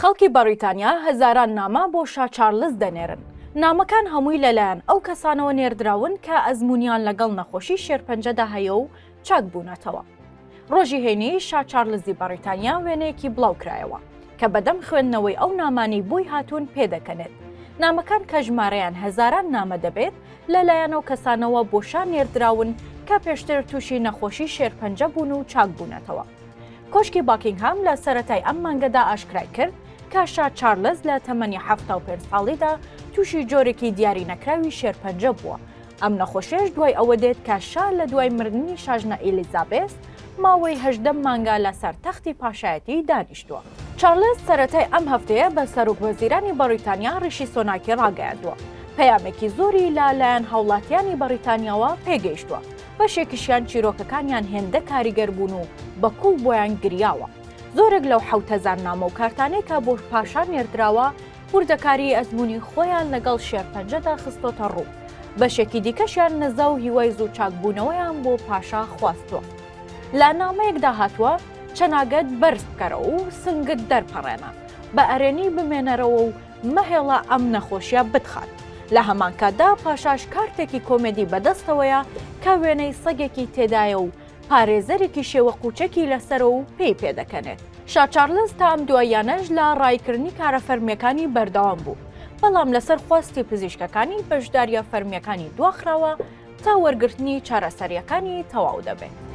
خەڵکی بەریتانیا هەزاران نامە بۆ شا چارلز دەنێرن. نامەکان هەمووی لەلایەن ئەو کەسانەوە نێردراون کە ئەزمونیان لەگەڵ نەخۆشی شێرپەنجەدا هەیە و چاک بوونەتەوە. ڕۆژی هێنی شا چارلزی بەریتانیا وێنەیەکی بڵاو کرایەوە کە بەدەم خوێندنەوەی ئەو نامانی بووی هاتوون پێدەکەنێت. نامەکان کە ژمارەیان هەزاران نامە دەبێت لەلایەن ئەو کەسانەوە بۆ شا نێردراون کە پێشتر تووشی نەخۆشی شێرپەنجە بوون و چاک بوونەتەوە. کۆشکی باکینگهام لە سەرەتای ئەم مانگەدا ئاشکرای کرد کە شا چارلز لە تەمەنی 75 ساڵیدا تووشی جۆرێکی دیاری نەکراوی شێرپەنجە بووە. ئەم نەخۆشیش دوای ئەوە دێت کە شا لە دوای مردنی شاژنە ئێلیزابێس ماوەی 18 مانگا لەسەر تەختی پاشایەتی دانیشتووە. چارلز سەرەتای ئەم هەفتەیە بە سەرۆکوەزیرانی بەریتانیا ڕیشی سۆناکی ڕاگەیاندووە. پەیامێکی زۆری لەلایەن هاوڵاتیانی بەریتانیاوە پێگەیشتووە. بەشێکیشیان چیرۆکەکانیان هێندە کاریگەر بوون و بەکوڵ بۆیان گریاوە. زۆرێک لەو 7000 نامە و کارتانەی کە بۆ پاشا نێردراوە وردەکاری ئەزمموی خۆیان لەگەڵ شێرپەنجەدا خستۆتە ڕوو. بەشێکی دیکەشیان نەزا و هیوای زوو چاکبوونەوەیان بۆ پاشا خواستووە. لە نامەیەکدا هاتووە چەناگەت بەرز بکەرەوە و سنگت دەرپەڕێنە، بە ئەرێنی بمێنەرەوە و مەهێڵە ئەم نەخۆشیە بتخات. لە هەمان کاتدا پاشاش کارتێکی کۆمێدی بەدەستەوەیە کە وێنەی سەگێکی تێدایە و پارێزەرێکی شێوە قوچەکی لەسەر و پێی پێدەکەنێت. شا چارلز تا ئەم دواییانەش لە ڕایکردنی کارە فەرمیەکانی بەردەوام بوو، بەڵام لەسەر خواستی پزیشکەکانی بەشداریە فەرمیەکانی دواخراوە تا وەرگرتنی چارەسەریەکانی تەواو دەبێت.